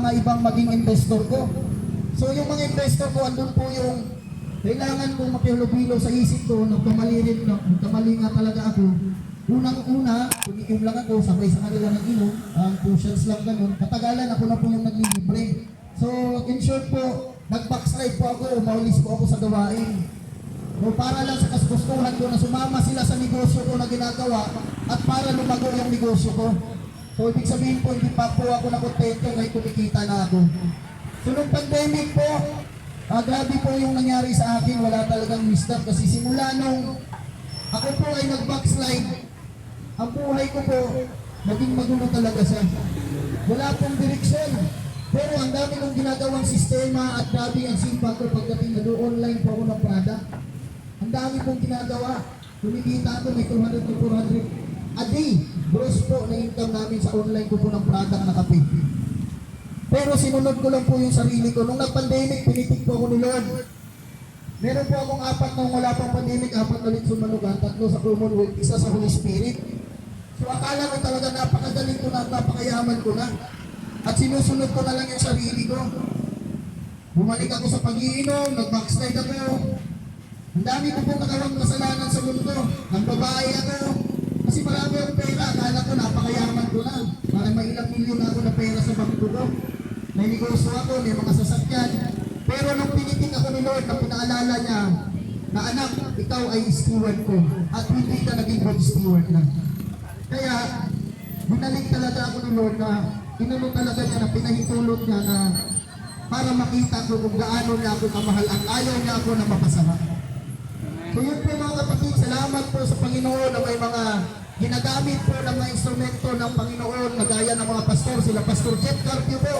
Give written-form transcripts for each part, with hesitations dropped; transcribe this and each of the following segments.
mga ibang maging investor ko. So yung mga investor ko, andun po yung kailangan kong makihulog-hilo sa isip ko, nagkamali nga talaga ako. Unang-una, tumikim lang ako, sabay sa kanila ng inom, ang cushions lang ganun. Katagalan ako na po yung naglilibre. So in short po, nag-backslide po ako, maulis po ako sa gawain. No, para lang sa kasgustuhan ko na sumama sila sa negosyo ko na ginagawa at para lumago yung negosyo ko. So ibig sabihin po, hindi pa po ako nakontento kahit kumikita na ako. So nung pandemic po, grabe po yung nangyari sa akin, wala talagang wisdom kasi simula nung ako po ay nag-backslide, ang buhay ko po, naging magulo talaga siya. Wala pong direksyon. Pero ang dami kong ginagawang sistema at grabe ang simpa ko pagdating na doon online po ako ng product. Ang dami pong ginagawa. Kumikita ko may 200 to 400 a day. Gross po na income namin sa online ko po ng product na kape. Pero sinunod ko lang po yung sarili ko. Nung nag-pandemic, pinitik po ako ni Lord. Meron po akong 4 nung wala pang pandemic, 4 ulit sumanugan, 3 sa Commonwealth, 1 sa Holy Spirit. So akala ko talaga napakagaling ko na at napakayaman ko na. At sinusunod ko na lang yung sarili ko. Bumalik ako sa pag-iinom, nag-backslide ako. Ang dami ko pong nagawang kasalanan sa mundo. Nagbabae ako. Kasi marami akong pera. Akala ko napakayaman ko na. Parang may ilang milyon ako na pera sa bangko ko. May negosyo ako, may mga sasakyan. Pero nung pinitik ako ni Lord, na pinaalala niya na anak, ikaw ay steward ko. At hindi ka naging good steward na. Kaya, binalik talaga ako ni Lord na inano talaga niya na pinahintulot niya na para makita ko kung gaano niya ako kamahal at ayaw niya ako na mapasama. So yun po mga kapatid, salamat po sa Panginoon na may mga ginagamit po ng mga instrumento ng Panginoon na gaya ng mga pastor, sila Pastor Jeff Carpio po.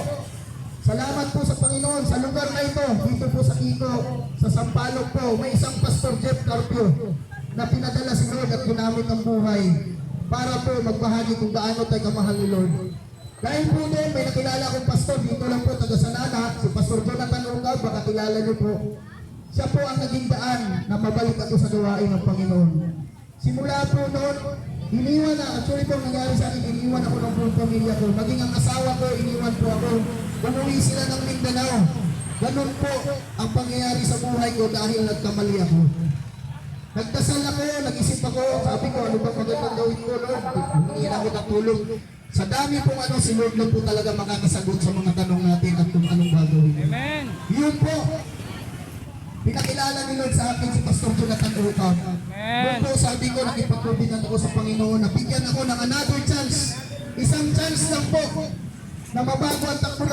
Salamat po sa Panginoon sa lugar na ito, dito po sa Kiko, sa Sampaloc po, may isang Pastor Jeff Carpio na pinadala si Lord at ginamit ang buhay para po magbahagi kung gaano tayo kamahal ni Lord. Dahil po doon, may nakilala akong pastor, dito lang po, taga Sanana, si Pastor Jonathan Ungab, baka kilala niyo po. Siya po ang naging daan na mabalik ako sa gawain ng Panginoon. Simula po noon, iniwan na, actually po nangyari sa akin, iniwan ako ng buong pamilya ko. Maging ang asawa ko, iniwan po ako. Umuwi sila ng Mindanao. Ganun po ang pangyayari sa buhay ko dahil nagkamali ako. Nagdasal ako, nag-isip ako, sabi ko, ano ba magandang gawin ko, Lord? Hingin ako ng tulong. Sa dami pong ano, si Lord lang po talaga makakasagot sa mga tanong natin at kung anong gagawin. Amen. Yun po, pinakilala ni Lord sa akin si Pastor Jonathan Ungab. Yun po, sabi ko, nakipagkubinan ako sa Panginoon, nabigyan ako ng another chance. Isang chance lang po na mabago ang takbo ng